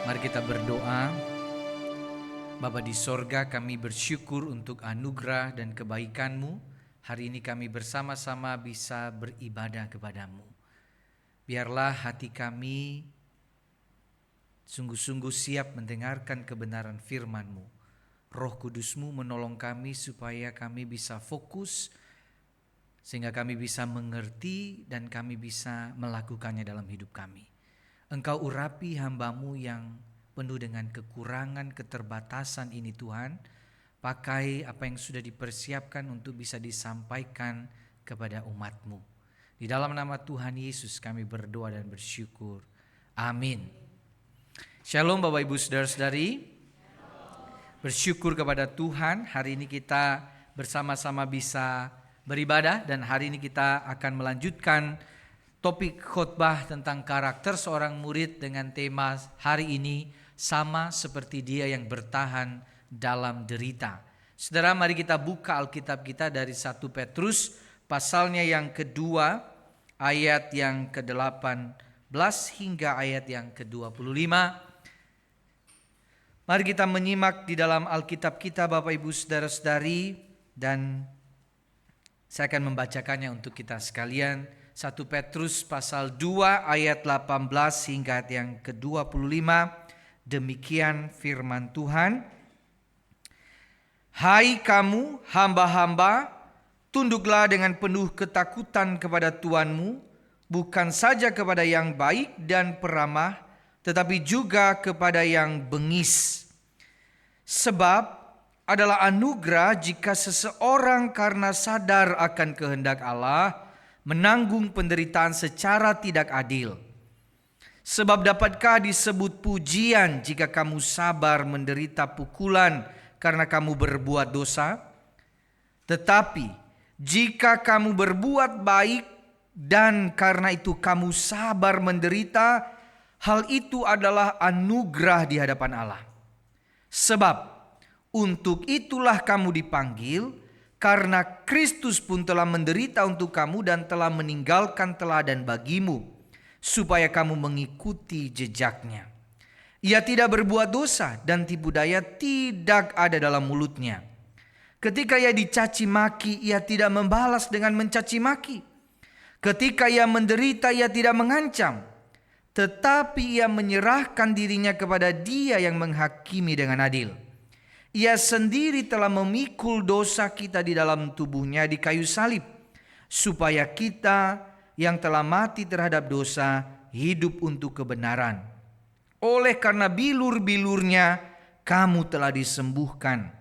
Mari kita berdoa. Bapa di sorga, kami bersyukur untuk anugerah dan kebaikan-Mu. Hari ini kami bersama-sama bisa beribadah kepada-Mu. Biarlah hati kami sungguh-sungguh siap mendengarkan kebenaran firman-Mu. Roh Kudus-Mu menolong kami supaya kami bisa fokus, sehingga kami bisa mengerti dan kami bisa melakukannya dalam hidup kami. Engkau urapi hamba-Mu yang penuh dengan kekurangan, keterbatasan ini Tuhan. Pakai apa yang sudah dipersiapkan untuk bisa disampaikan kepada umat-Mu. Di dalam nama Tuhan Yesus kami berdoa dan bersyukur. Amin. Shalom Bapak Ibu Saudara-saudari. Bersyukur kepada Tuhan, hari ini kita bersama-sama bisa beribadah. Dan hari ini kita akan melanjutkan topik khotbah tentang karakter seorang murid dengan tema hari ini, sama seperti dia yang bertahan dalam derita. Saudara, mari kita buka Alkitab kita dari 1 Petrus pasalnya yang kedua, ayat yang ke-18 hingga ayat yang ke-25. Mari kita menyimak di dalam Alkitab kita Bapak Ibu Saudara-saudari, dan saya akan membacakannya untuk kita sekalian. 1 Petrus pasal 2 ayat 18 hingga ayat yang ke-25. Demikian firman Tuhan. Hai kamu hamba-hamba, tunduklah dengan penuh ketakutan kepada Tuanmu, bukan saja kepada yang baik dan peramah, tetapi juga kepada yang bengis. Sebab adalah anugerah jika seseorang karena sadar akan kehendak Allah menanggung penderitaan secara tidak adil. Sebab dapatkah disebut pujian jika kamu sabar menderita pukulan karena kamu berbuat dosa? Tetapi jika kamu berbuat baik dan karena itu kamu sabar menderita, hal itu adalah anugerah di hadapan Allah. Sebab untuk itulah kamu dipanggil, karena Kristus pun telah menderita untuk kamu dan telah meninggalkan teladan bagimu, supaya kamu mengikuti jejaknya. Ia tidak berbuat dosa dan tipu daya tidak ada dalam mulutnya. Ketika ia dicaci maki, ia tidak membalas dengan mencaci maki. Ketika ia menderita, ia tidak mengancam, tetapi ia menyerahkan dirinya kepada Dia yang menghakimi dengan adil. Ia sendiri telah memikul dosa kita di dalam tubuhnya di kayu salib, supaya kita yang telah mati terhadap dosa hidup untuk kebenaran. Oleh karena bilur-bilurnya kamu telah disembuhkan.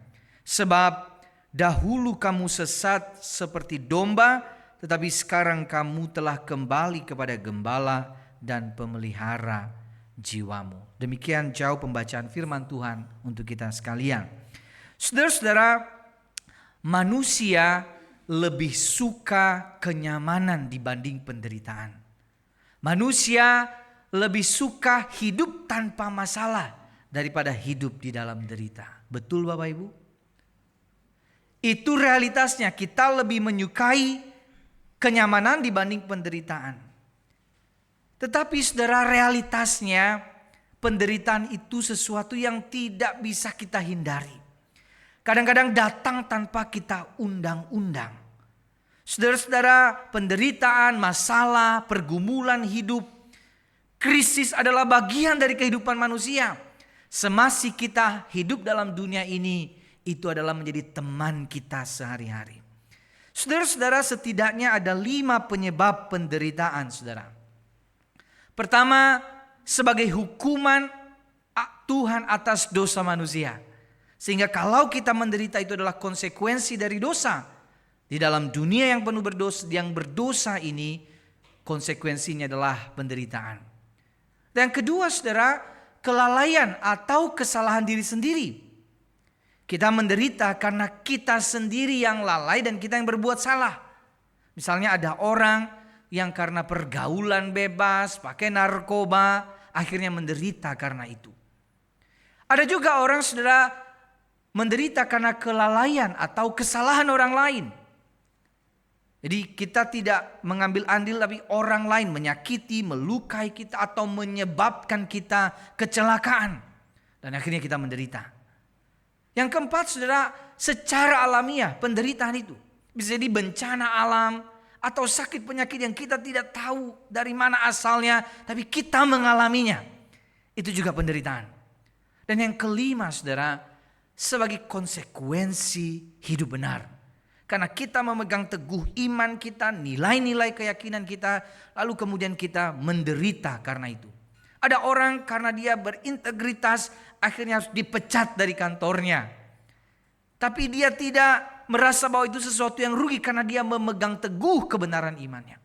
Sebab dahulu kamu sesat seperti domba, tetapi sekarang kamu telah kembali kepada gembala dan pemelihara jiwamu. Demikian jauh pembacaan firman Tuhan untuk kita sekalian. Saudara-saudara, manusia lebih suka kenyamanan dibanding penderitaan. Manusia lebih suka hidup tanpa masalah daripada hidup di dalam derita. Betul Bapak Ibu? Itu realitasnya, kita lebih menyukai kenyamanan dibanding penderitaan. Tetapi saudara, realitasnya penderitaan itu sesuatu yang tidak bisa kita hindari. Kadang-kadang datang tanpa kita undang-undang. Saudara-saudara, penderitaan, masalah, pergumulan hidup, krisis adalah bagian dari kehidupan manusia. Semasih kita hidup dalam dunia ini, itu adalah menjadi teman kita sehari-hari. Saudara-saudara, setidaknya ada 5 penyebab penderitaan, saudara. Pertama, sebagai hukuman Tuhan atas dosa manusia. Sehingga kalau kita menderita itu adalah konsekuensi dari dosa. Di dalam dunia yang penuh berdosa ini, konsekuensinya adalah penderitaan. Dan yang kedua saudara, kelalaian atau kesalahan diri sendiri. Kita menderita karena kita sendiri yang lalai dan kita yang berbuat salah. Misalnya ada orang yang karena pergaulan bebas, pakai narkoba, akhirnya menderita karena itu. Ada juga orang saudara menderita karena kelalaian atau kesalahan orang lain. Jadi kita tidak mengambil andil, tapi orang lain menyakiti, melukai kita atau menyebabkan kita kecelakaan. Dan akhirnya kita menderita. Yang keempat, saudara, secara alamiah penderitaan itu bisa jadi bencana alam atau sakit penyakit yang kita tidak tahu dari mana asalnya, tapi kita mengalaminya. Itu juga penderitaan. Dan yang kelima, saudara, sebagai konsekuensi hidup benar. Karena kita memegang teguh iman kita, nilai-nilai keyakinan kita, lalu kemudian kita menderita karena itu. Ada orang karena dia berintegritas akhirnya harus dipecat dari kantornya. Tapi dia tidak merasa bahwa itu sesuatu yang rugi karena dia memegang teguh kebenaran imannya.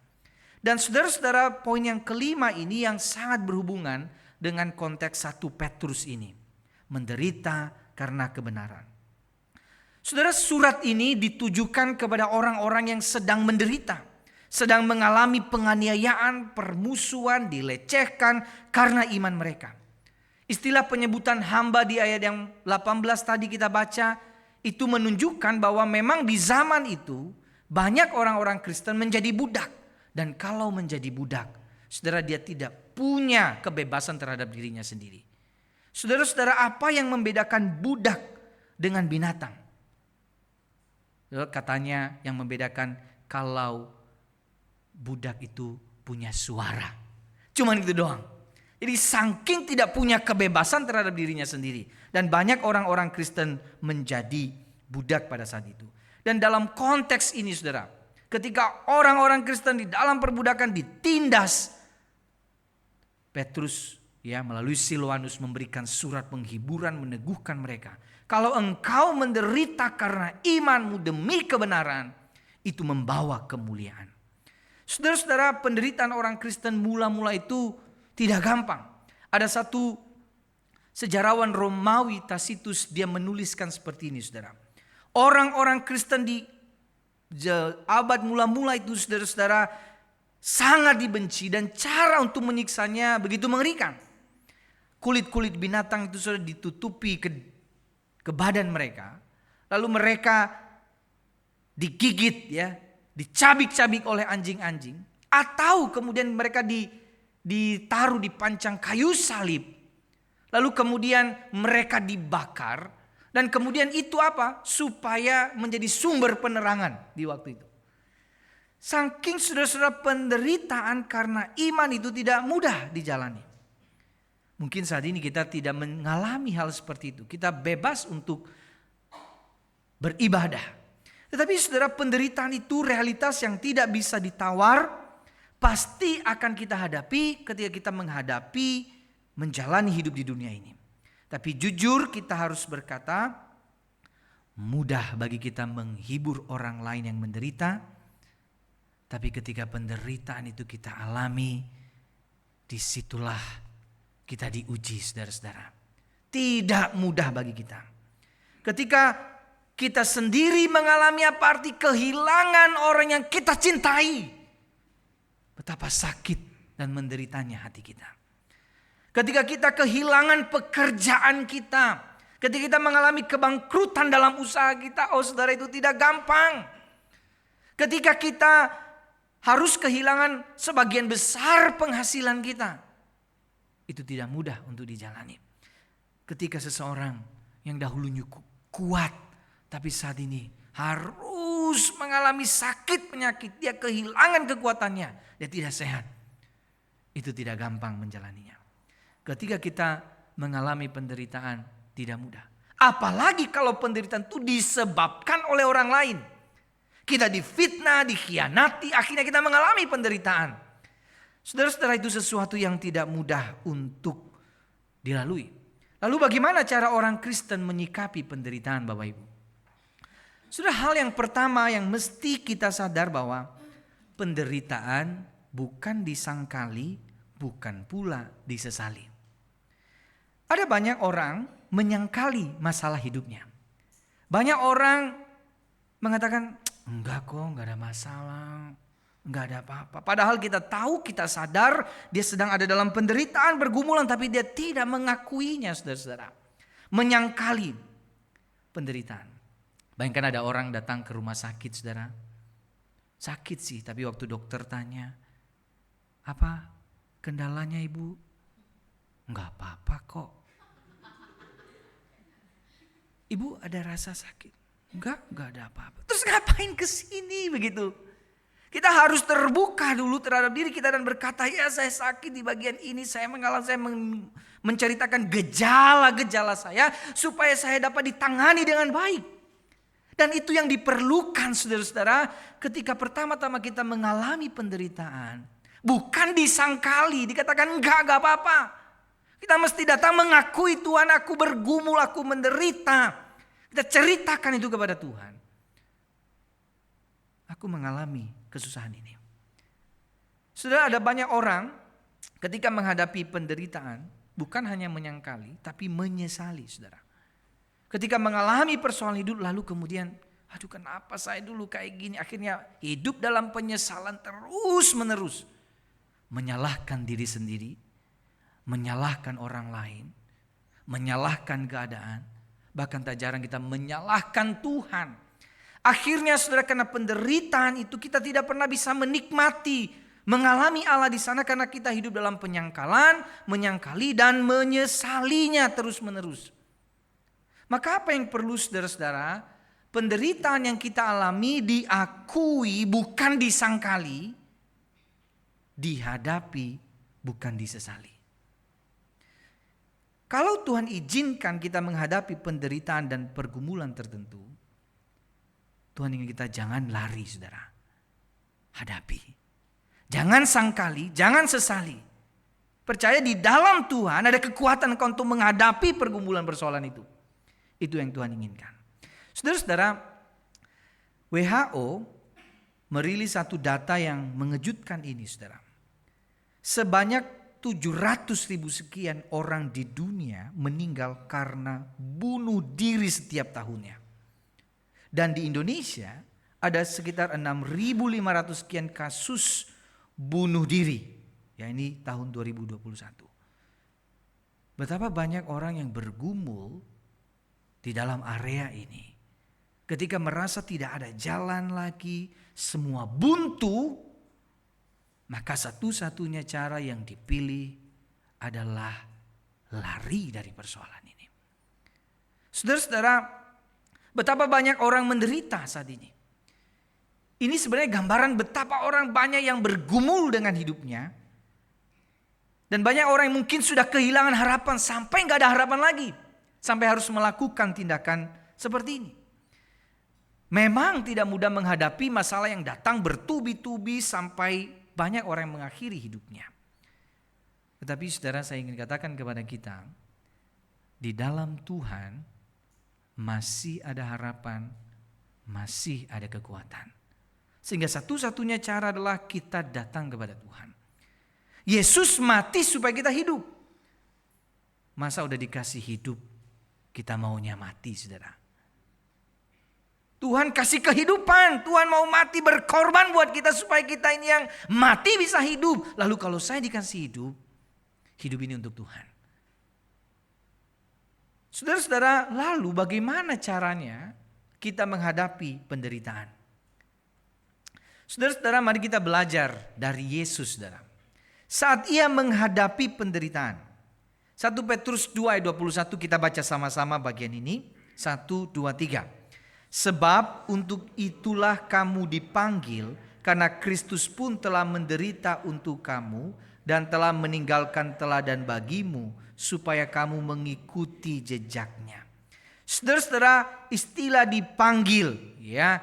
Dan saudara-saudara, poin yang kelima ini yang sangat berhubungan dengan konteks 1 Petrus ini. Menderita karena kebenaran. Saudara, surat ini ditujukan kepada orang-orang yang sedang menderita. Sedang mengalami penganiayaan, permusuhan, dilecehkan karena iman mereka. Istilah penyebutan hamba di ayat yang 18 tadi kita baca, itu menunjukkan bahwa memang di zaman itu banyak orang-orang Kristen menjadi budak. Dan kalau menjadi budak, saudara, dia tidak punya kebebasan terhadap dirinya sendiri. Saudara-saudara, apa yang membedakan budak dengan binatang? Katanya yang membedakan kalau budak itu punya suara. Cuman itu doang. Jadi saking tidak punya kebebasan terhadap dirinya sendiri. Dan banyak orang-orang Kristen menjadi budak pada saat itu. Dan dalam konteks ini, saudara, ketika orang-orang Kristen di dalam perbudakan ditindas, Petrus melalui Silwanus memberikan surat penghiburan, meneguhkan mereka. Kalau engkau menderita karena imanmu demi kebenaran, itu membawa kemuliaan. Saudara-saudara, penderitaan orang Kristen mula-mula itu tidak gampang. Ada satu sejarawan Romawi, Tacitus, dia menuliskan seperti ini, saudara. Orang-orang Kristen di abad mula-mula itu, saudara-saudara, sangat dibenci dan cara untuk menyiksanya begitu mengerikan. Kulit-kulit binatang itu sudah ditutupi ke badan mereka. Lalu mereka digigit, dicabik-cabik oleh anjing-anjing. Atau kemudian mereka ditaruh di pancang kayu salib. Lalu kemudian mereka dibakar. Dan kemudian itu apa? Supaya menjadi sumber penerangan di waktu itu. Saking saudara-saudara penderitaan karena iman itu tidak mudah dijalani. Mungkin saat ini kita tidak mengalami hal seperti itu. Kita bebas untuk beribadah. Tetapi saudara, penderitaan itu realitas yang tidak bisa ditawar. Pasti akan kita hadapi ketika kita menjalani hidup di dunia ini. Tapi jujur kita harus berkata, mudah bagi kita menghibur orang lain yang menderita. Tapi ketika penderitaan itu kita alami, disitulah kita diuji, saudara-saudara. Tidak mudah bagi kita. Ketika kita sendiri mengalami apa arti kehilangan orang yang kita cintai. Betapa sakit dan menderitanya hati kita. Ketika kita kehilangan pekerjaan kita. Ketika kita mengalami kebangkrutan dalam usaha kita. Oh saudara, itu tidak gampang. Ketika kita harus kehilangan sebagian besar penghasilan kita. Itu tidak mudah untuk dijalani. Ketika seseorang yang dahulunya kuat, tapi saat ini harus mengalami sakit penyakit, dia kehilangan kekuatannya, dia tidak sehat. Itu tidak gampang menjalaninya. Ketika kita mengalami penderitaan, tidak mudah. Apalagi kalau penderitaan itu disebabkan oleh orang lain. Kita difitnah, dikhianati, akhirnya kita mengalami penderitaan. Saudara-saudara, itu sesuatu yang tidak mudah untuk dilalui. Lalu bagaimana cara orang Kristen menyikapi penderitaan, Bapak Ibu? Sudah, hal yang pertama yang mesti kita sadar bahwa penderitaan bukan disangkali, bukan pula disesali. Ada banyak orang menyangkali masalah hidupnya. Banyak orang mengatakan, enggak kok, enggak ada masalah. Enggak ada apa-apa. Padahal kita tahu, kita sadar dia sedang ada dalam penderitaan, pergumulan, tapi dia tidak mengakuinya, saudara-saudara. Menyangkali penderitaan. Bayangkan ada orang datang ke rumah sakit, saudara. Sakit sih, tapi waktu dokter tanya, apa kendalanya ibu? Enggak apa-apa kok. Ibu ada rasa sakit? Enggak ada apa-apa. Terus ngapain kesini begitu? Kita harus terbuka dulu terhadap diri kita dan berkata, ya saya sakit di bagian ini, saya menceritakan gejala-gejala saya supaya saya dapat ditangani dengan baik. Dan itu yang diperlukan saudara-saudara ketika pertama-tama kita mengalami penderitaan. Bukan disangkali, dikatakan enggak apa-apa. Kita mesti datang mengakui, Tuhan aku bergumul, aku menderita. Kita ceritakan itu kepada Tuhan. Aku mengalami kesusahan ini. Sudah ada banyak orang ketika menghadapi penderitaan bukan hanya menyangkali tapi menyesali, saudara. Ketika mengalami persoalan hidup lalu kemudian, aduh kenapa saya dulu kayak gini. Akhirnya hidup dalam penyesalan terus menerus. Menyalahkan diri sendiri, menyalahkan orang lain, menyalahkan keadaan. Bahkan tak jarang kita menyalahkan Tuhan. Akhirnya saudara, karena penderitaan itu kita tidak pernah bisa menikmati, mengalami Allah di sana karena kita hidup dalam penyangkalan, menyangkali dan menyesalinya terus menerus. Maka apa yang perlu saudara-saudara? Penderitaan yang kita alami diakui bukan disangkali, dihadapi bukan disesali. Kalau Tuhan izinkan kita menghadapi penderitaan dan pergumulan tertentu, Tuhan ingin kita jangan lari, saudara. Hadapi. Jangan sangkali, jangan sesali. Percaya di dalam Tuhan ada kekuatan engkau untuk menghadapi pergumulan persoalan itu. Itu yang Tuhan inginkan. Saudara-saudara, WHO merilis satu data yang mengejutkan ini, saudara. Sebanyak 700.000 sekian orang di dunia meninggal karena bunuh diri setiap tahunnya. Dan di Indonesia ada sekitar 6.500 sekian kasus bunuh diri. Ya, ini tahun 2021. Betapa banyak orang yang bergumul di dalam area ini. Ketika merasa tidak ada jalan lagi, semua buntu, maka satu-satunya cara yang dipilih adalah lari dari persoalan ini. Saudara-saudara, betapa banyak orang menderita saat ini. Ini sebenarnya gambaran betapa orang banyak yang bergumul dengan hidupnya. Dan banyak orang yang mungkin sudah kehilangan harapan sampai gak ada harapan lagi. Sampai harus melakukan tindakan seperti ini. Memang tidak mudah menghadapi masalah yang datang bertubi-tubi sampai banyak orang yang mengakhiri hidupnya. Tetapi saudara, saya ingin katakan kepada kita, di dalam Tuhan masih ada harapan, masih ada kekuatan. Sehingga satu-satunya cara adalah kita datang kepada Tuhan. Yesus mati supaya kita hidup. Masa udah dikasih hidup, kita maunya mati, saudara? Tuhan kasih kehidupan, Tuhan mau mati berkorban buat kita supaya kita ini yang mati bisa hidup. Lalu kalau saya dikasih hidup, hidup ini untuk Tuhan. Saudara-saudara, lalu bagaimana caranya kita menghadapi penderitaan? Saudara-saudara, mari kita belajar dari Yesus, saudara. Saat ia menghadapi penderitaan. 1 Petrus 2 ayat 21 kita baca sama-sama bagian ini. 1, 2, 3. Sebab untuk itulah kamu dipanggil, karena Kristus pun telah menderita untuk kamu dan telah meninggalkan teladan bagimu supaya kamu mengikuti jejaknya. Saudara-saudara, istilah dipanggil ya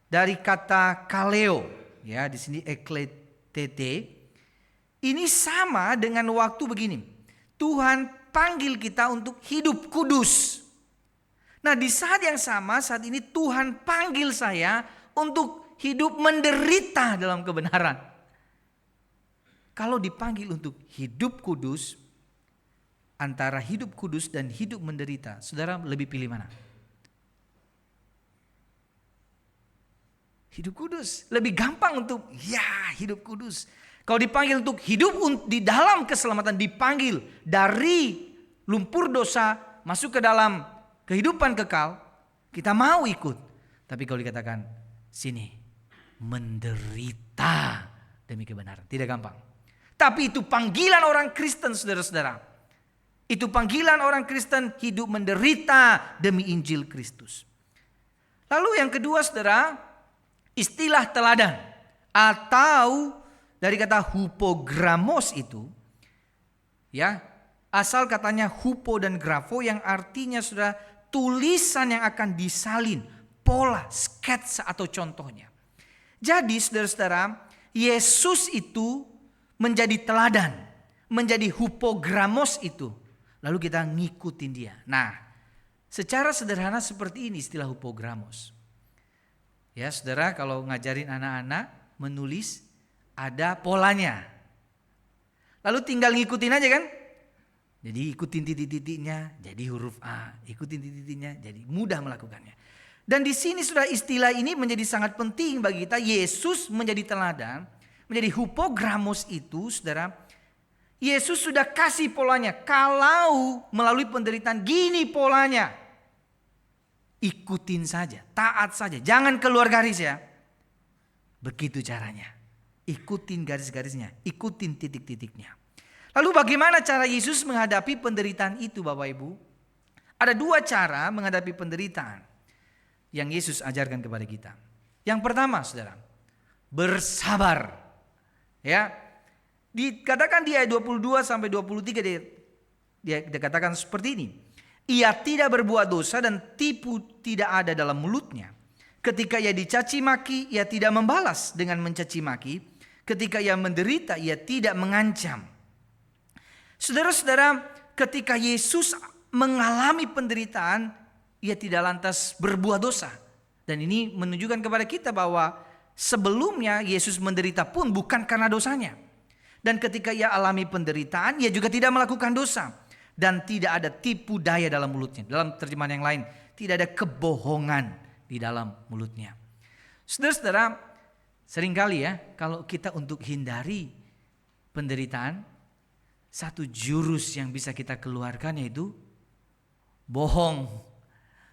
dari kata kaleo ya, di sini ekletete. Ini sama dengan waktu begini. Tuhan panggil kita untuk hidup kudus. Nah, di saat yang sama saat ini Tuhan panggil saya untuk hidup menderita dalam kebenaran. Kalau dipanggil untuk hidup kudus, antara hidup kudus dan hidup menderita, saudara lebih pilih mana? Hidup kudus. Lebih gampang untuk hidup kudus. Kalau dipanggil untuk hidup di dalam keselamatan, dipanggil dari lumpur dosa masuk ke dalam kehidupan kekal, kita mau ikut. Tapi kalau dikatakan sini, menderita demi kebenaran. Tidak gampang. Tapi itu panggilan orang Kristen, saudara-saudara. Itu panggilan orang Kristen hidup menderita demi Injil Kristus. Lalu yang kedua, saudara, istilah teladan atau dari kata hupogramos itu, ya, asal katanya hupo dan grafo yang artinya sudah tulisan yang akan disalin, pola, sketsa atau contohnya. Jadi saudara-saudara, Yesus itu menjadi teladan, menjadi hupogramos itu. Lalu kita ngikutin dia. Nah, secara sederhana seperti ini istilah hupogramos. Ya saudara, kalau ngajarin anak-anak menulis ada polanya. Lalu tinggal ngikutin aja kan. Jadi ikutin titik-titiknya jadi huruf A. Ikutin titik-titiknya jadi mudah melakukannya. Dan di sini sudah istilah ini menjadi sangat penting bagi kita. Yesus menjadi teladan, menjadi hupogramos itu saudara. Yesus sudah kasih polanya. Kalau melalui penderitaan gini polanya. Ikutin saja, taat saja, jangan keluar garis ya. Begitu caranya. Ikutin garis-garisnya, ikutin titik-titiknya. Lalu bagaimana cara Yesus menghadapi penderitaan itu Bapak Ibu? Ada dua cara menghadapi penderitaan yang Yesus ajarkan kepada kita. Yang pertama saudara, bersabar. Ya, dikatakan di ayat 22 sampai 23 dia dikatakan seperti ini. Ia tidak berbuat dosa dan tipu tidak ada dalam mulutnya. Ketika ia dicaci maki, ia tidak membalas dengan mencaci maki. Ketika ia menderita, ia tidak mengancam. Saudara-saudara, ketika Yesus mengalami penderitaan, ia tidak lantas berbuat dosa. Dan ini menunjukkan kepada kita bahwa sebelumnya Yesus menderita pun bukan karena dosanya. Dan ketika ia alami penderitaan, ia juga tidak melakukan dosa. Dan tidak ada tipu daya dalam mulutnya. Dalam terjemahan yang lain, tidak ada kebohongan di dalam mulutnya. Saudara-saudara, seringkali ya, kalau kita untuk hindari penderitaan, satu jurus yang bisa kita keluarkan yaitu bohong.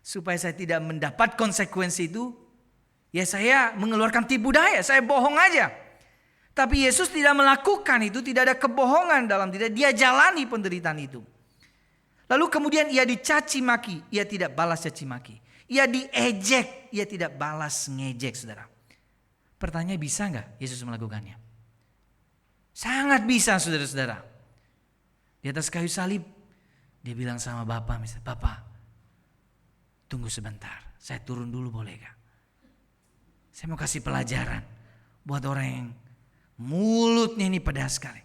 Supaya saya tidak mendapat konsekuensi itu, ya saya mengeluarkan tipu daya, saya bohong aja. Tapi Yesus tidak melakukan itu, tidak ada kebohongan dalam diri, dia jalani penderitaan itu. Lalu kemudian ia dicaci maki, ia tidak balas caci maki. Ia diejek, ia tidak balas ngejek saudara. Pertanyaan, bisa gak Yesus melakukannya? Sangat bisa saudara-saudara. Di atas kayu salib, dia bilang sama Bapak, misalnya, Bapak tunggu sebentar, saya turun dulu boleh gak? Saya mau kasih pelajaran buat orang yang mulutnya ini pedas sekali.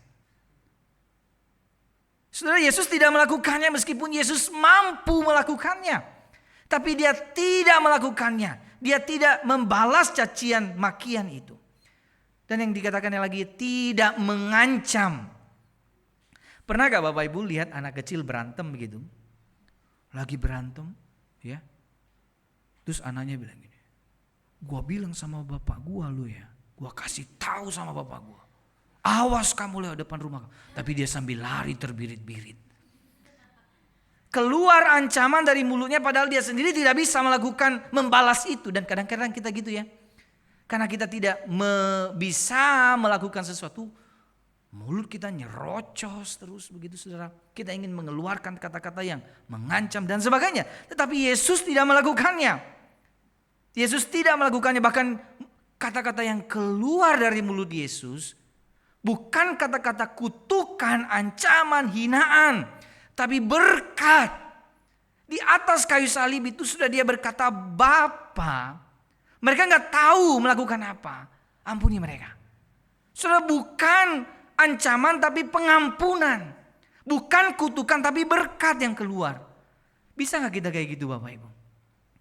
Saudara, Yesus tidak melakukannya meskipun Yesus mampu melakukannya. Tapi dia tidak melakukannya. Dia tidak membalas cacian makian itu. Dan yang dikatakannya lagi, tidak mengancam. Pernah gak Bapak Ibu lihat anak kecil berantem begitu? Lagi berantem ya. Terus anaknya bilang gini, gua bilang sama bapak gua lu ya, gua kasih tahu sama bapak gua, awas kamu lewat depan rumah. Tapi dia sambil lari terbirit-birit. Keluar ancaman dari mulutnya padahal dia sendiri tidak bisa melakukan membalas itu. Dan kadang-kadang kita gitu ya. Karena kita tidak bisa melakukan sesuatu, mulut kita nyerocos terus begitu saudara. Kita ingin mengeluarkan kata-kata yang mengancam dan sebagainya. Tetapi Yesus tidak melakukannya. Yesus tidak melakukannya. Bahkan kata-kata yang keluar dari mulut Yesus bukan kata-kata kutukan, ancaman, hinaan. Tapi berkat. Di atas kayu salib itu sudah dia berkata Bapa. Mereka gak tahu melakukan apa. Ampuni mereka. Sudah bukan ancaman tapi pengampunan. Bukan kutukan tapi berkat yang keluar. Bisa gak kita kayak gitu Bapak Ibu?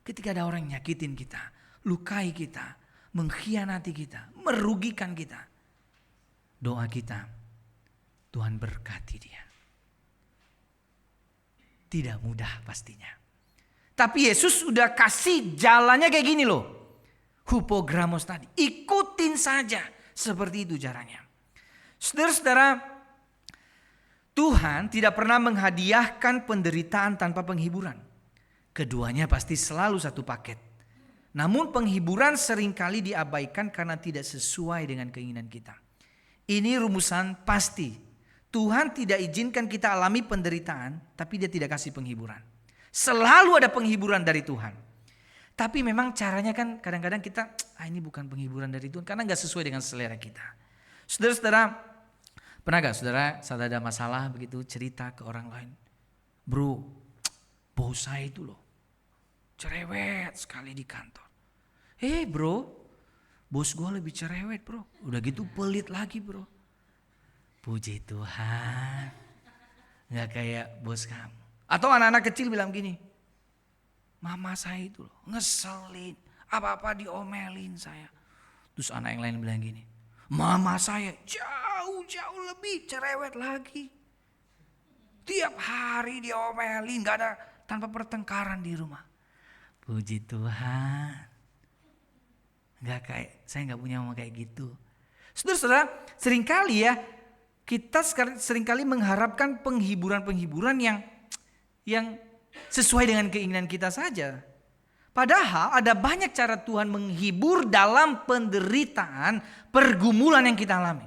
Ketika ada orang yang nyakitin kita, lukai kita, mengkhianati kita, merugikan kita. Doa kita, Tuhan berkati dia. Tidak mudah pastinya. Tapi Yesus sudah kasih jalannya kayak gini loh. Hupogramos tadi. Ikutin saja. Seperti itu caranya. Saudara-saudara, Tuhan tidak pernah menghadiahkan penderitaan tanpa penghiburan. Keduanya pasti selalu satu paket. Namun penghiburan seringkali diabaikan karena tidak sesuai dengan keinginan kita. Ini rumusan pasti. Tuhan tidak izinkan kita alami penderitaan, tapi Dia tidak kasih penghiburan. Selalu ada penghiburan dari Tuhan. Tapi memang caranya kan kadang-kadang kita, ini bukan penghiburan dari Tuhan karena gak sesuai dengan selera kita. Saudara-saudara, pernah gak saudara saat ada masalah begitu cerita ke orang lain? Bro, bos saya itu loh cerewet sekali di kantor. Bro, bos gue lebih cerewet bro. Udah gitu pelit lagi bro. Puji Tuhan, gak kayak bos kamu. Atau anak-anak kecil bilang gini, mama saya itu loh ngeselin, apa-apa diomelin saya. Terus anak yang lain bilang gini, mama saya jauh-jauh lebih cerewet lagi. Tiap hari diomelin, gak ada tanpa pertengkaran di rumah. Puji Tuhan. Saya gak punya mama kayak gitu. Saudara-saudara, seringkali ya kita seringkali mengharapkan penghiburan-penghiburan yang sesuai dengan keinginan kita saja. Padahal ada banyak cara Tuhan menghibur dalam penderitaan, pergumulan yang kita alami.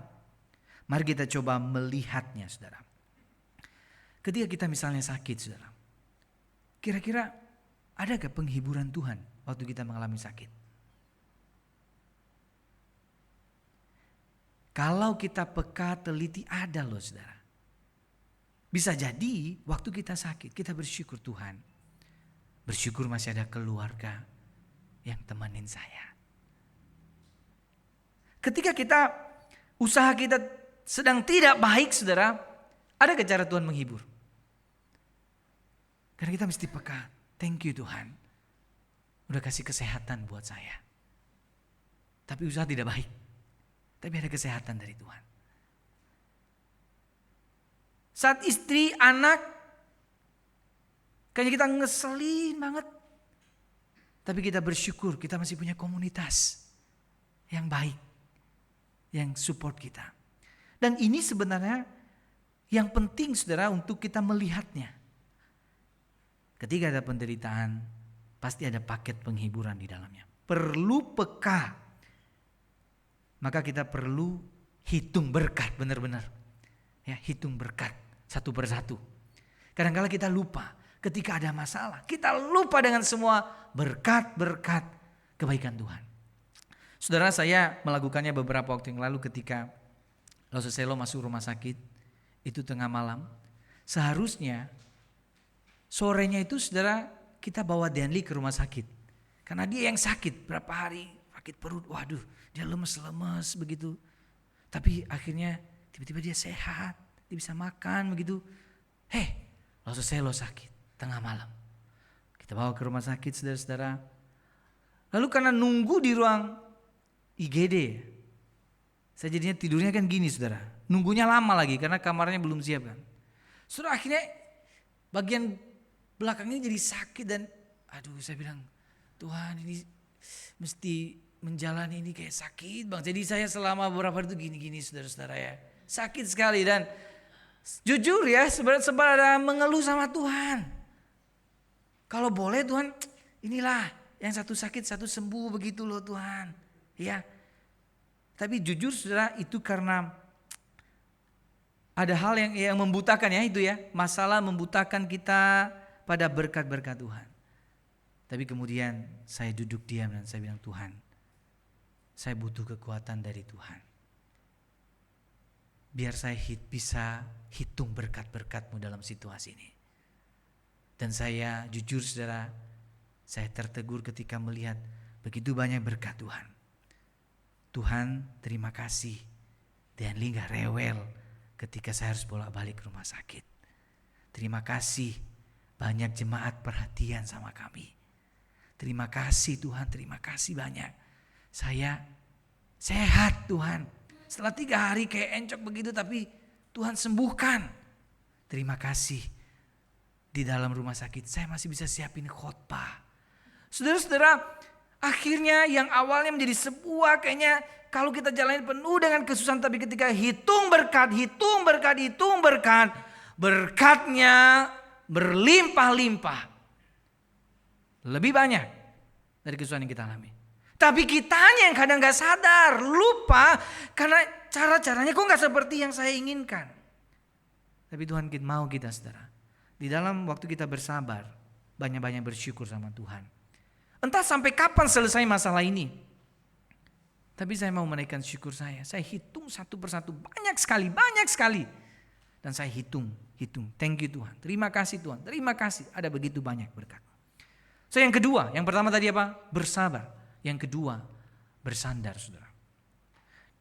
Mari kita coba melihatnya, saudara. Ketika kita misalnya sakit, saudara, kira-kira ada gak penghiburan Tuhan waktu kita mengalami sakit? Kalau kita peka teliti ada loh saudara. Bisa jadi waktu kita sakit kita bersyukur Tuhan. Bersyukur masih ada keluarga yang temenin saya. Ketika usaha kita sedang tidak baik saudara, ada gak cara Tuhan menghibur? Karena kita mesti peka. Thank you Tuhan. Udah kasih kesehatan buat saya. Tapi usaha tidak baik. Tapi ada kesehatan dari Tuhan. Saat istri, anak, kayaknya kita ngeselin banget. Tapi kita bersyukur kita masih punya komunitas yang baik. Yang support kita. Dan ini sebenarnya yang penting saudara untuk kita melihatnya. Ketika ada penderitaan, pasti ada paket penghiburan di dalamnya. Perlu peka. Maka kita perlu hitung berkat benar-benar. Ya, hitung berkat satu persatu. Kadang-kala kita lupa ketika ada masalah. Kita lupa dengan semua berkat-berkat kebaikan Tuhan. Saudara, saya melakukannya beberapa waktu yang lalu ketika Selo masuk rumah sakit. Itu tengah malam. Seharusnya sorenya itu saudara kita bawa Denli ke rumah sakit. Karena dia yang sakit berapa hari. Sakit perut, waduh dia lemes-lemes begitu. Tapi akhirnya tiba-tiba dia sehat, dia bisa makan begitu. Selo sakit tengah malam. Kita bawa ke rumah sakit saudara-saudara. Lalu karena nunggu di ruang IGD, saya jadinya tidurnya kan gini saudara. Nunggunya lama lagi karena kamarnya belum siap kan. Saudara akhirnya bagian belakangnya jadi sakit dan saya bilang Tuhan ini mesti menjalani ini kayak sakit bang. Jadi saya selama beberapa hari itu gini-gini saudara-saudara ya. Sakit sekali dan jujur ya sebenarnya ada mengeluh sama Tuhan. Kalau boleh Tuhan inilah yang satu sakit satu sembuh begitu loh Tuhan. Ya. Tapi jujur saudara itu karena ada hal yang membutakan ya itu ya. Masalah membutakan kita pada berkat-berkat Tuhan. Tapi kemudian saya duduk diam dan saya bilang Tuhan, saya butuh kekuatan dari Tuhan. Biar saya bisa hitung berkat-berkat-Mu dalam situasi ini. Dan saya jujur saudara, saya tertegur ketika melihat begitu banyak berkat Tuhan. Tuhan terima kasih. Dan gak rewel ketika saya harus bolak-balik ke rumah sakit. Terima kasih banyak jemaat perhatian sama kami. Terima kasih Tuhan, terima kasih banyak. Saya sehat Tuhan. Setelah 3 hari kayak encok begitu tapi Tuhan sembuhkan. Terima kasih. Di dalam rumah sakit saya masih bisa siapin khotbah. Saudara-saudara, akhirnya yang awalnya menjadi sebuah kayaknya kalau kita jalani penuh dengan kesusahan. Tapi ketika hitung berkat, berkatnya berlimpah-limpah. Lebih banyak dari kesusahan yang kita alami. Tapi kitanya yang kadang gak sadar, lupa karena cara-caranya kok gak seperti yang saya inginkan. Tapi Tuhan mau kita saudara, di dalam waktu kita bersabar, banyak-banyak bersyukur sama Tuhan. Entah sampai kapan selesai masalah ini. Tapi saya mau menaikkan syukur saya. Saya hitung satu persatu, banyak sekali. Dan saya hitung. Thank you Tuhan, terima kasih Tuhan, terima kasih. Ada begitu banyak berkat. So yang kedua, yang pertama tadi apa? Bersabar. Yang kedua, bersandar saudara.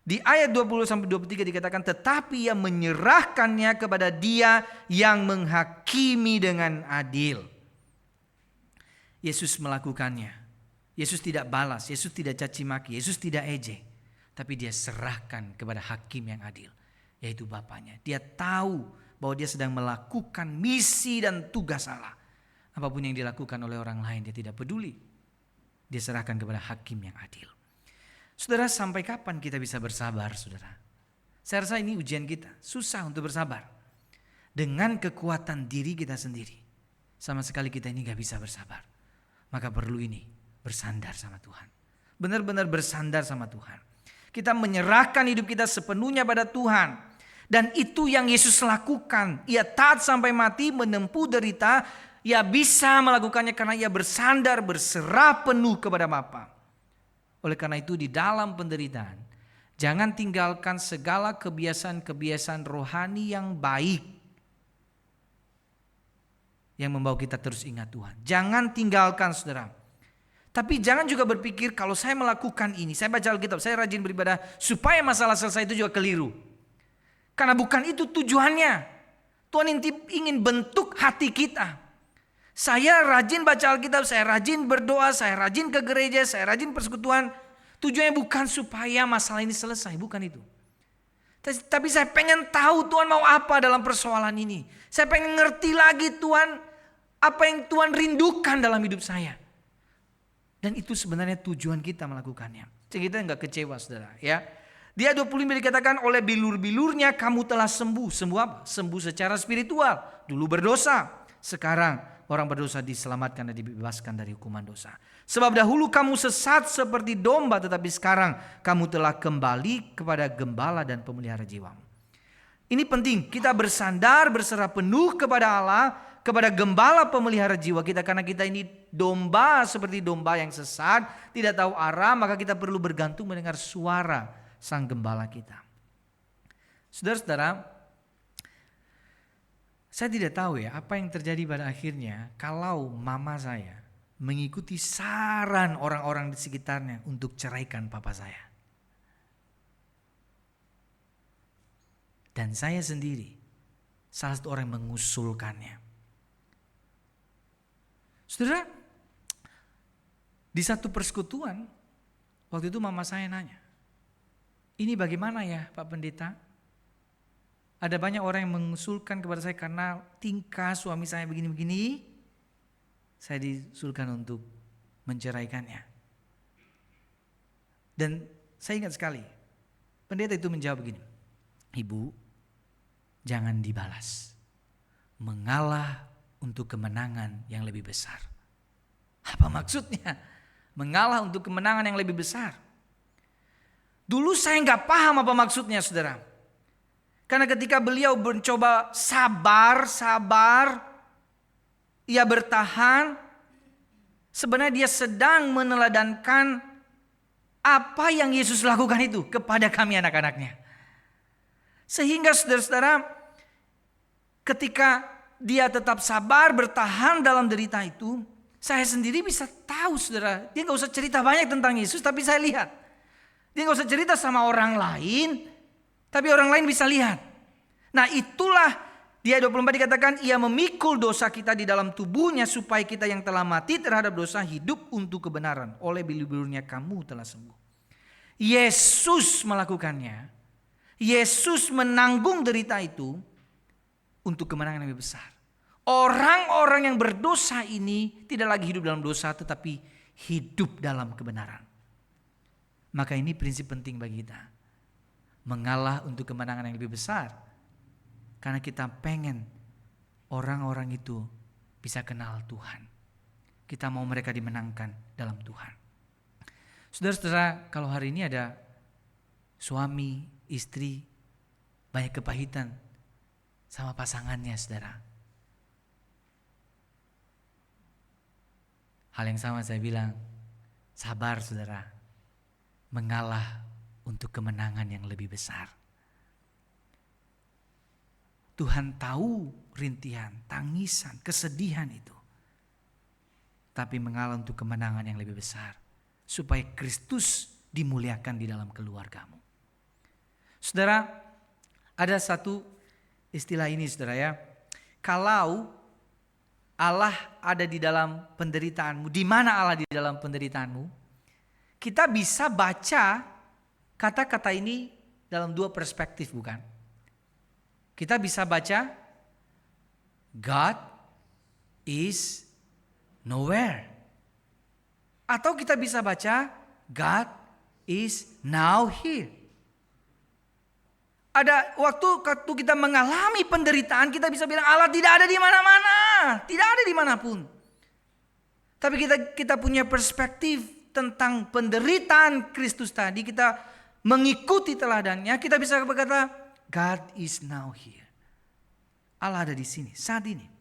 Di ayat 20-23 dikatakan, tetapi ia menyerahkannya kepada Dia yang menghakimi dengan adil. Yesus melakukannya. Yesus tidak balas, Yesus tidak caci maki, Yesus tidak ejek. Tapi Dia serahkan kepada hakim yang adil, yaitu Bapaknya. Dia tahu bahwa Dia sedang melakukan misi dan tugas Allah. Apapun yang dilakukan oleh orang lain Dia tidak peduli. Dia serahkan kepada hakim yang adil. Saudara, sampai kapan kita bisa bersabar saudara? Saya rasa ini ujian kita. Susah untuk bersabar. Dengan kekuatan diri kita sendiri. Sama sekali kita ini gak bisa bersabar. Maka perlu ini, bersandar sama Tuhan. Benar-benar bersandar sama Tuhan. Kita menyerahkan hidup kita sepenuhnya pada Tuhan. Dan itu yang Yesus lakukan. Ia taat sampai mati, menempuh derita. Ia bisa melakukannya karena ia bersandar, berserah penuh kepada Bapa. Oleh karena itu di dalam penderitaan, jangan tinggalkan segala kebiasaan-kebiasaan rohani yang baik. Yang membawa kita terus ingat Tuhan. Jangan tinggalkan saudara. Tapi jangan juga berpikir kalau saya melakukan ini, saya baca Alkitab, saya rajin beribadah supaya masalah selesai, itu juga keliru. Karena bukan itu tujuannya. Tuhan ingin bentuk hati kita. Saya rajin baca Alkitab, saya rajin berdoa, saya rajin ke gereja, saya rajin persekutuan. Tujuannya bukan supaya masalah ini selesai, bukan itu. Tapi saya pengen tahu Tuhan mau apa dalam persoalan ini. Saya pengen ngerti lagi Tuhan, apa yang Tuhan rindukan dalam hidup saya. Dan itu sebenarnya tujuan kita melakukannya. Jadi kita enggak kecewa saudara ya. Di ayat 25 dikatakan, oleh bilur-bilurnya kamu telah sembuh. Sembuh apa? Sembuh secara spiritual. Dulu berdosa, sekarang orang berdosa diselamatkan dan dibebaskan dari hukuman dosa. Sebab dahulu kamu sesat seperti domba, tetapi sekarang kamu telah kembali kepada gembala dan pemelihara jiwamu. Ini penting, kita bersandar, berserah penuh kepada Allah, kepada gembala pemelihara jiwa kita. Karena kita ini domba seperti domba yang sesat, tidak tahu arah, maka kita perlu bergantung mendengar suara sang gembala kita. Saudara-saudara, saya tidak tahu ya apa yang terjadi pada akhirnya kalau mama saya mengikuti saran orang-orang di sekitarnya untuk ceraikan papa saya. Dan saya sendiri salah satu orang yang mengusulkannya. Saudara, di satu persekutuan waktu itu mama saya nanya, ini bagaimana ya Pak Pendeta? Ada banyak orang yang mengusulkan kepada saya karena tingkah suami saya begini-begini. Saya diusulkan untuk menceraikannya. Dan saya ingat sekali, pendeta itu menjawab begini, Ibu, jangan dibalas. Mengalah untuk kemenangan yang lebih besar. Apa maksudnya? Mengalah untuk kemenangan yang lebih besar. Dulu saya gak paham apa maksudnya saudara. Karena ketika beliau mencoba sabar, ia bertahan. Sebenarnya dia sedang meneladankan apa yang Yesus lakukan itu kepada kami anak-anaknya. Sehingga saudara-saudara, ketika dia tetap sabar, bertahan dalam derita itu, saya sendiri bisa tahu saudara, dia gak usah cerita banyak tentang Yesus, tapi saya lihat. Dia gak usah cerita sama orang lain, tapi orang lain bisa lihat. Nah itulah di ayat 24 dikatakan, ia memikul dosa kita di dalam tubuhnya supaya kita yang telah mati terhadap dosa hidup untuk kebenaran. Oleh bilur-bilurnya kamu telah sembuh. Yesus melakukannya. Yesus menanggung derita itu untuk kemenangan yang lebih besar. Orang-orang yang berdosa ini tidak lagi hidup dalam dosa, tetapi hidup dalam kebenaran. Maka ini prinsip penting bagi kita. Mengalah untuk kemenangan yang lebih besar. Karena kita pengen orang-orang itu bisa kenal Tuhan. Kita mau mereka dimenangkan dalam Tuhan. Saudara-saudara, kalau hari ini ada suami, istri, banyak kepahitan sama pasangannya, saudara. Hal yang sama saya bilang, sabar saudara, mengalah untuk kemenangan yang lebih besar. Tuhan tahu rintihan, tangisan, kesedihan itu. Tapi mengalah untuk kemenangan yang lebih besar. Supaya Kristus dimuliakan di dalam keluargamu. Saudara, ada satu istilah ini saudara ya. Kalau Allah ada di dalam penderitaanmu, di mana Allah di dalam penderitaanmu? Kita bisa baca kata-kata ini dalam dua perspektif, bukan? Kita bisa baca God is nowhere. Atau kita bisa baca God is now here. Ada waktu kita mengalami penderitaan, kita bisa bilang Allah tidak ada di mana-mana, tidak ada dimanapun. Tapi kita punya perspektif tentang penderitaan Kristus tadi, kita mengikuti teladannya, kita bisa berkata God is now here. Allah ada di sini saat ini.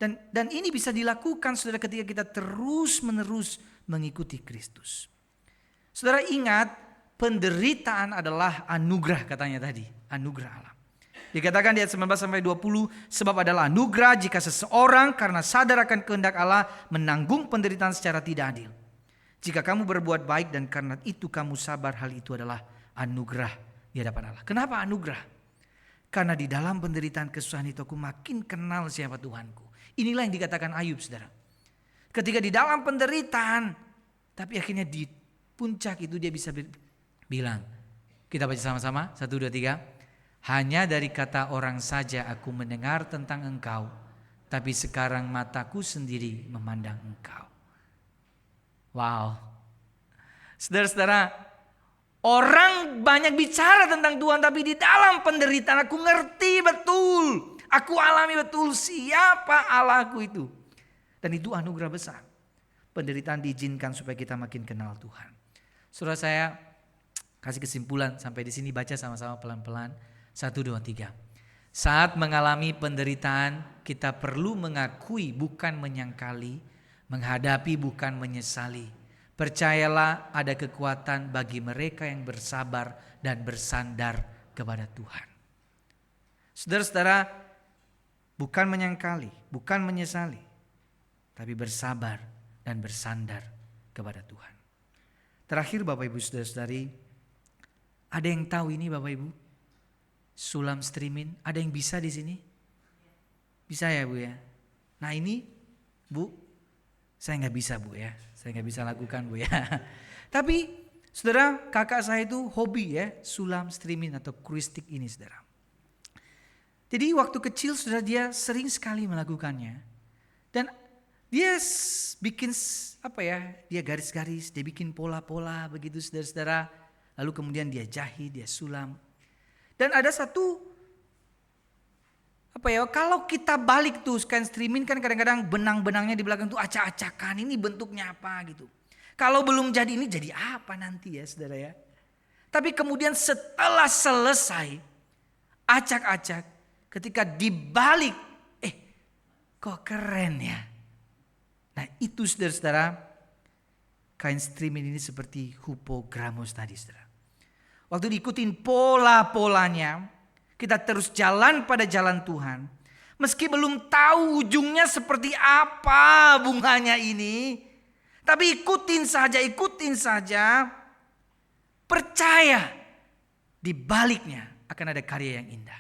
Dan ini bisa dilakukan saudara ketika kita terus-menerus mengikuti Kristus. Saudara ingat, penderitaan adalah anugerah katanya tadi, anugerah Allah. Dikatakan di ayat 19-20, sebab adalah anugerah jika seseorang karena sadar akan kehendak Allah menanggung penderitaan secara tidak adil. Jika kamu berbuat baik dan karena itu kamu sabar, hal itu adalah anugerah di hadapan Allah. Kenapa anugerah? Karena di dalam penderitaan kesusahan itu aku makin kenal siapa Tuhanku. Inilah yang dikatakan Ayub saudara. Ketika di dalam penderitaan, tapi akhirnya di puncak itu dia bisa bilang, kita baca sama-sama, 1, 2, 3. Hanya dari kata orang saja aku mendengar tentang engkau, tapi sekarang mataku sendiri memandang engkau. Wow. Saudara-saudara, orang banyak bicara tentang Tuhan, tapi di dalam penderitaan aku ngerti betul. Aku alami betul siapa Allahku itu. Dan itu anugerah besar. Penderitaan diizinkan supaya kita makin kenal Tuhan. Saudara, saya kasih kesimpulan sampai di sini, baca sama-sama pelan-pelan. 1, 2, 3. Saat mengalami penderitaan, kita perlu mengakui bukan menyangkali, menghadapi bukan menyesali. Percayalah ada kekuatan bagi mereka yang bersabar dan bersandar kepada Tuhan. Saudara-saudara, bukan menyangkali, bukan menyesali, tapi bersabar dan bersandar kepada Tuhan. Terakhir Bapak Ibu Saudara-saudari, ada yang tahu ini Bapak Ibu? Sulam streaming, ada yang bisa di sini? Bisa ya Bu ya? Nah ini Bu, saya nggak bisa Bu ya, saya nggak bisa lakukan Bu ya. Tapi saudara, kakak saya itu hobi ya, sulam streaming atau kristik ini saudara. Jadi waktu kecil saudara dia sering sekali melakukannya. Dan dia bikin dia garis-garis, dia bikin pola-pola begitu saudara-saudara. Lalu kemudian dia jahit, dia sulam. Dan ada satu kalau kita balik tuh scan streaming kan kadang-kadang benang-benangnya di belakang tuh acak-acakan, ini bentuknya apa gitu. Kalau belum jadi ini jadi apa nanti ya saudara ya. Tapi kemudian setelah selesai acak-acak, ketika dibalik, kok keren ya. Nah itu saudara-saudara, kain streaming ini seperti hupogramos tadi saudara. Waktu diikutin pola-polanya, kita terus jalan pada jalan Tuhan. Meski belum tahu ujungnya seperti apa bunganya ini. Tapi ikutin saja. Percaya di baliknya akan ada karya yang indah.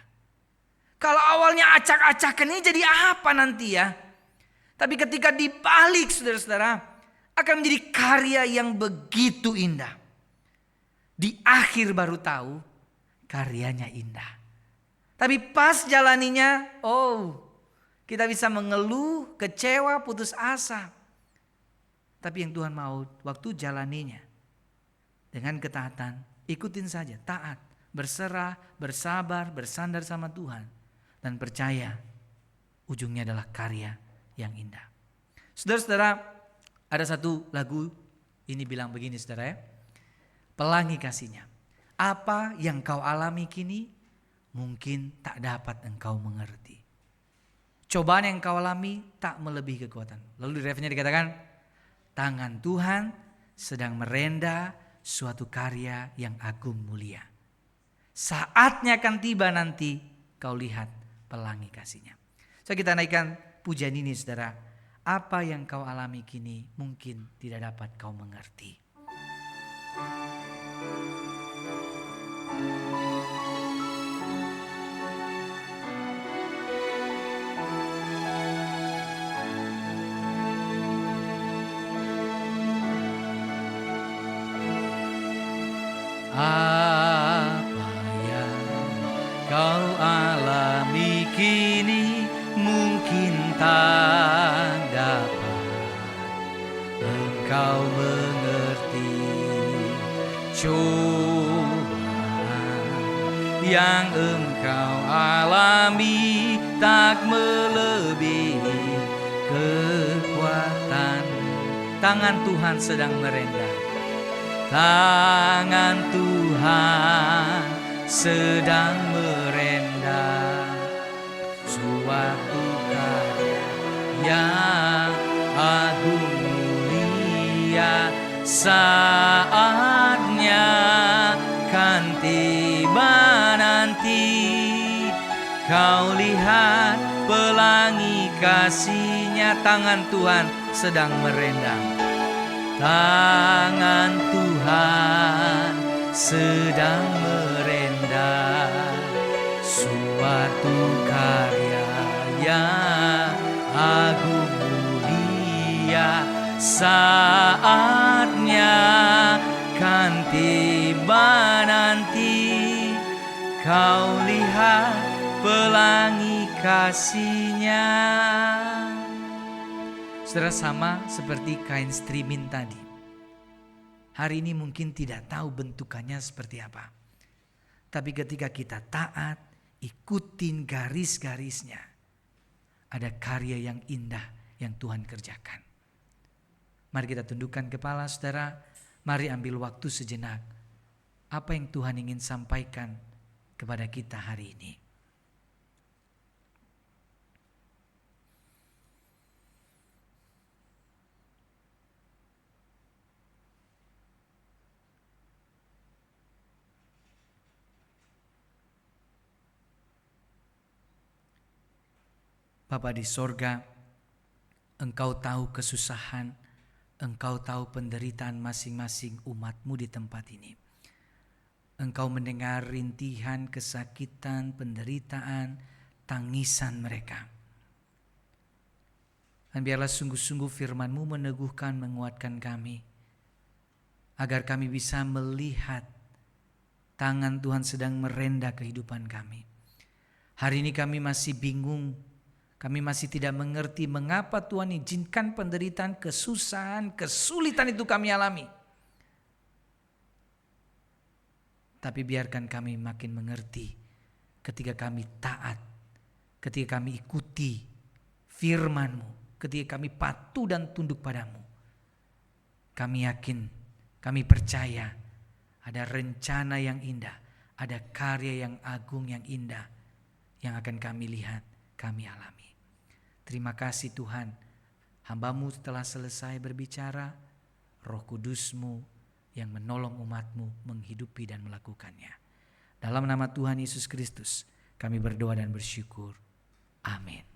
Kalau awalnya acak-acakan ini jadi apa nanti ya? Tapi ketika dibalik saudara-saudara, akan menjadi karya yang begitu indah. Di akhir baru tahu karyanya indah. Tapi pas jalaninya, kita bisa mengeluh, kecewa, putus asa. Tapi yang Tuhan mau waktu jalaninya dengan ketaatan, ikutin saja, taat, berserah, bersabar, bersandar sama Tuhan. Dan percaya ujungnya adalah karya yang indah. Saudara-saudara, Ada satu lagu ini bilang begini saudara ya. Pelangi kasihnya. Apa yang kau alami kini mungkin tak dapat engkau mengerti. Cobaan yang kau alami tak melebihi kekuatan. Lalu di refnya dikatakan, tangan Tuhan sedang merenda suatu karya yang agung mulia. Saatnya akan tiba nanti kau lihat pelangi kasihnya. So kita naikkan pujian ini saudara. Apa yang kau alami kini mungkin tidak dapat kau mengerti. Apa yang kau alami kini mungkin tak dapat engkau mengerti. Cobaan yang engkau alami tak melebihi kekuatan. Tangan Tuhan sedang merendah. Tangan Tuhan sedang merendah suatu karya yang agung mulia. Saatnya kan tiba nanti kau lihat pelangi kasihnya. Tangan Tuhan sedang merendah. Tangan Tuhan sedang merendah suatu karya yang agung mulia. Saatnya kan tiba nanti kau lihat pelangi kasihnya. Saudara, sama seperti kain strimin tadi. Hari ini mungkin tidak tahu bentukannya seperti apa. Tapi ketika kita taat, ikutin garis-garisnya, ada karya yang indah yang Tuhan kerjakan. Mari kita tundukkan kepala saudara. Mari ambil waktu sejenak. Apa yang Tuhan ingin sampaikan kepada kita hari ini? Bapa di sorga, Engkau tahu kesusahan, Engkau tahu penderitaan masing-masing umat-Mu di tempat ini. Engkau mendengar rintihan, kesakitan, penderitaan, tangisan mereka. Dan biarlah sungguh-sungguh firman-Mu meneguhkan, menguatkan kami, agar kami bisa melihat tangan Tuhan sedang merendah kehidupan kami. Hari ini kami masih bingung. Kami masih tidak mengerti mengapa Tuhan izinkan penderitaan, kesusahan, kesulitan itu kami alami. Tapi biarkan kami makin mengerti ketika kami taat, ketika kami ikuti firman-Mu, ketika kami patuh dan tunduk padamu. Kami yakin, kami percaya ada rencana yang indah, ada karya yang agung yang indah yang akan kami lihat, kami alami. Terima kasih Tuhan, hamba-Mu telah selesai berbicara, Roh Kudus-Mu yang menolong umat-Mu menghidupi dan melakukannya. Dalam nama Tuhan Yesus Kristus kami berdoa dan bersyukur. Amin.